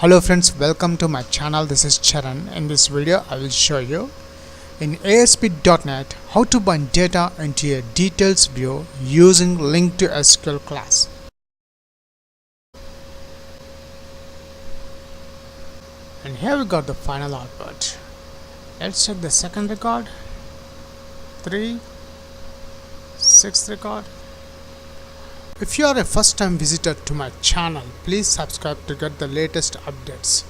Hello friends, welcome to my channel. This is Charan. In this video I will show you in ASP.NET how to bind data into a details view using Linq to SQL class. And here we got the final output. Let's check the second record, 3, 6th record. If you are a first time visitor to my channel, please subscribe to get the latest updates.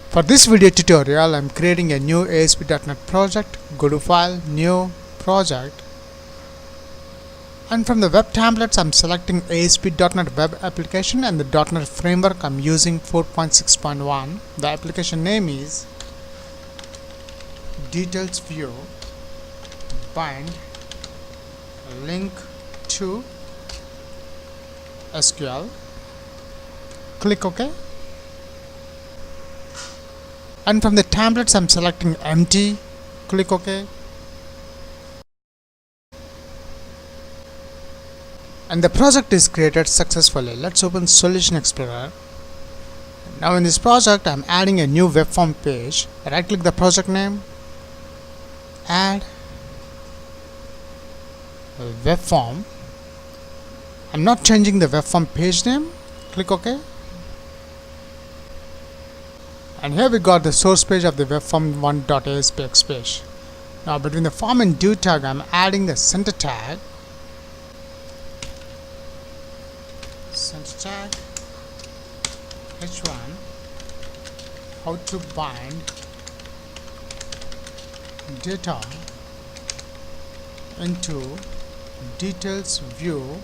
For this video tutorial, I am creating a new ASP.NET project. Go to File, New, Project. And from the web templates, I am selecting ASP.NET Web Application and the .NET Framework. I am using 4.6.1. The application name is detailsview bind Linq to SQL. Click OK. And from the templates, I'm selecting empty. Click OK. And the project is created successfully. Let's open Solution Explorer. Now in this project, I'm adding a new web form page. Right click the project name, add web form. I'm not changing the web form page name. Click OK. And here we got the source page of the web form 1.aspx page. Now between the form and due tag, I'm adding the center tag. Center tag h1 how to bind data into details view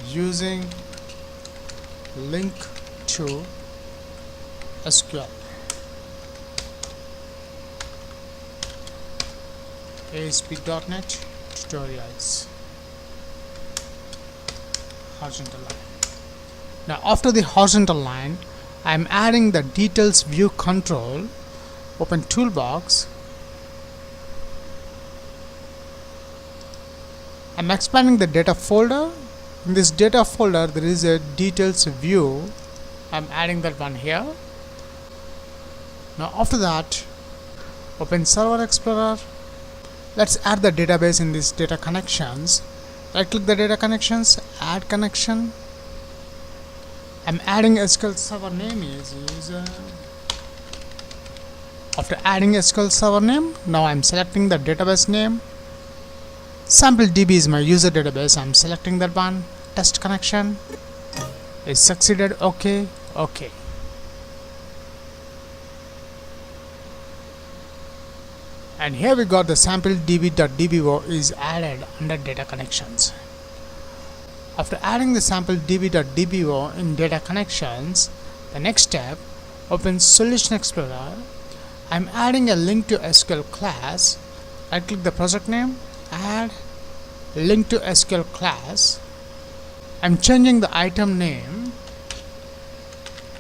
using Linq to SQL. ASP.NET tutorials. Horizontal line. Now after the horizontal line, I am adding the details view control. Open toolbox. I am expanding the data folder. In this data folder, there is a details view. I am adding that one here. Now after that, open Server Explorer. Let's add the database in this data connections. Right click the data connections, add connection. I'm adding SQL server name is user. After adding SQL server name, now I'm selecting the database name. Sample DB is my user database. I'm selecting that one. Test connection is succeeded. OK. OK. And here we got the sample db.dbo is added under data connections. After adding the sample db.dbo in data connections, the next step, open Solution Explorer. I'm adding a Linq to SQL class. I click the project name, add Linq to SQL class. I'm changing the item name,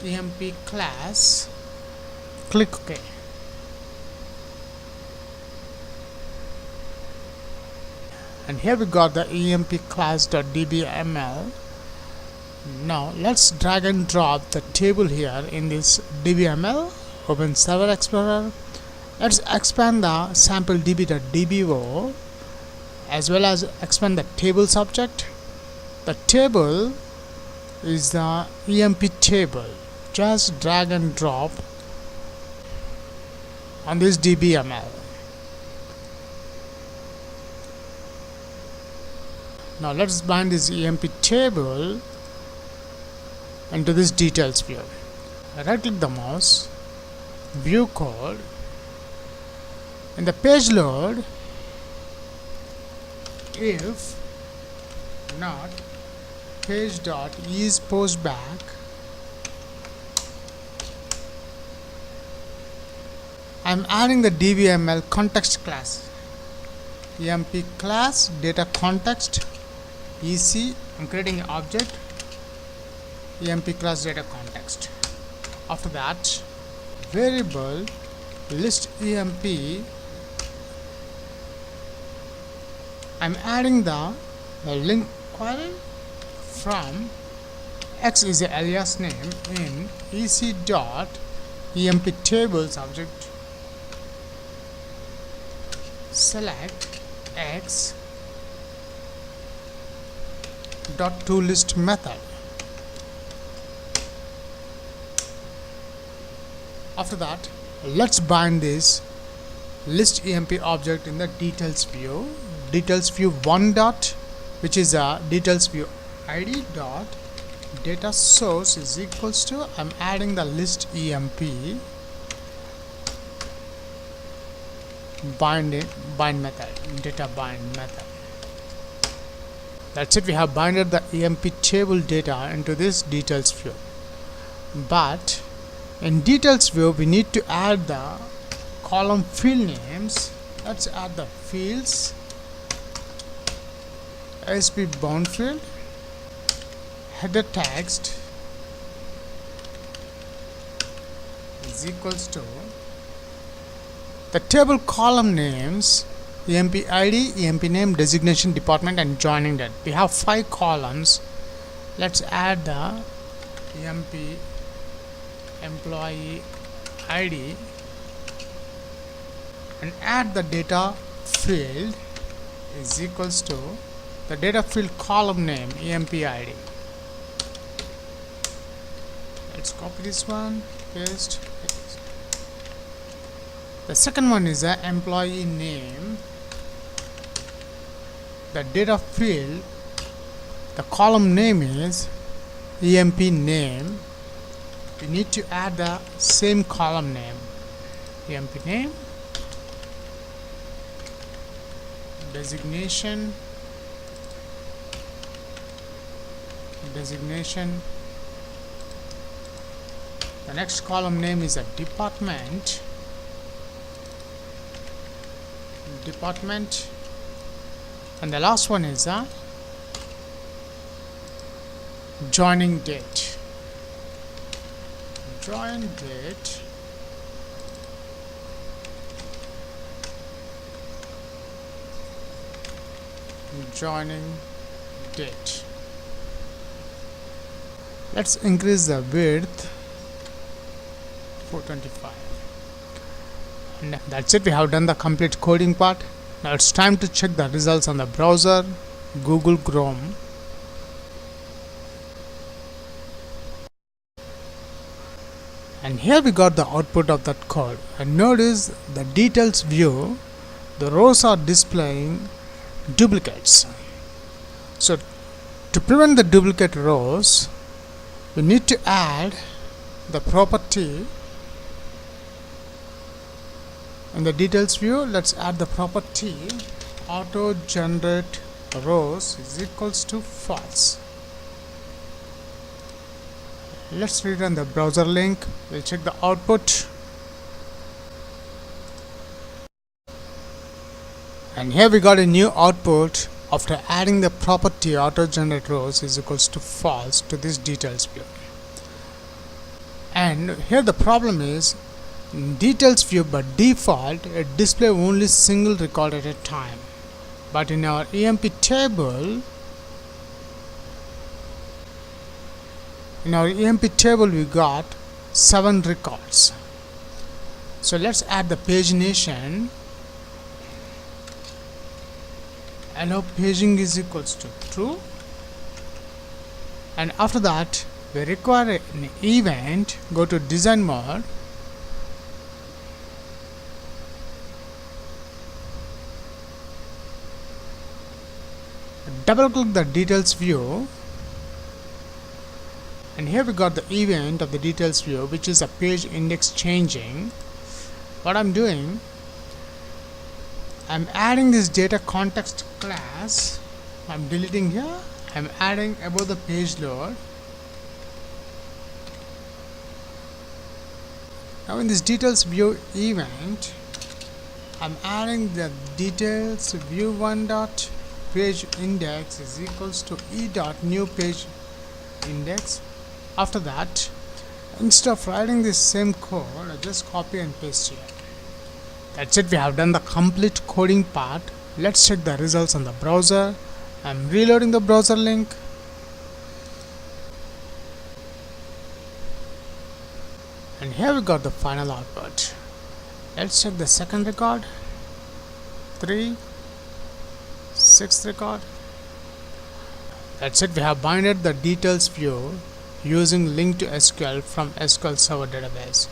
emp class. Click OK. And here we got the emp class.dbml. Now let's drag and drop the table here in this dbml. Open Server Explorer. Let's expand the sample db.dbo as well as expand the table subject. The table is the emp table. Just drag and drop on this dbml. Now let's bind this emp table into this details view. Right click the mouse, view code. In the page load, if not page.isPostBack, I'm adding the dbml context class. Emp class data context EC. I'm creating an object emp class data context. After that, variable list emp. I'm adding the Linq query from X is the alias name in ec dot emp tables object. Select X dot toList method. After that, let's bind this list emp object in the details view. Details view 1 dot, which is a details view id dot data source is equals to, I'm adding the list emp bind method, data bind method. That's it, we have binded the emp table data into this details view. But in details view we need to add the column field names. Let's add the fields. ASP bound field, header text is equals to the table column names, emp id, emp name, designation, department, and joining date. We have 5 columns. Let's add the emp employee id and add the data field is equals to the data field column name emp id. Let's copy this one, paste. The second one is the employee name. The data field, the column name is emp name. We need to add the same column name, emp name, designation, the next column name is a department, and the last one is a joining date. Join date, joining date. Let's increase the width 425. And that's it, we have done the complete coding part. Now it's time to check the results on the browser, Google Chrome. And here we got the output of that code. And notice the details view, the rows are displaying duplicates. So to prevent the duplicate rows, we need to add the property in the details view. Let's add the property auto generate rows is equals to false. Let's rerun the browser link. We'll check the output. And here we got a new output after adding the property auto generate rows is equals to false to this details view. And here the problem is, in details view by default it display only single record at a time, but in our emp table we got 7 records. So let's add the pagination. Allow paging is equals to true, and after that we require an event. Go to design mode, double click the details view, and here we got the event of the details view, which is a page index changing. What I'm doing, I'm adding this data context class. I'm deleting here. I'm adding above the page load. Now in this details view event, I'm adding the details view 1 dot page index is equals to e dot new page index. After that, instead of writing this same code, I just copy and paste here. That's it, we have done the complete coding part. Let's check the results on the browser. I'm reloading the browser link. and here we got the final output. Let's check the second record. 3, 6th record. That's it. We have binded the details view using Linq to SQL from SQL Server database.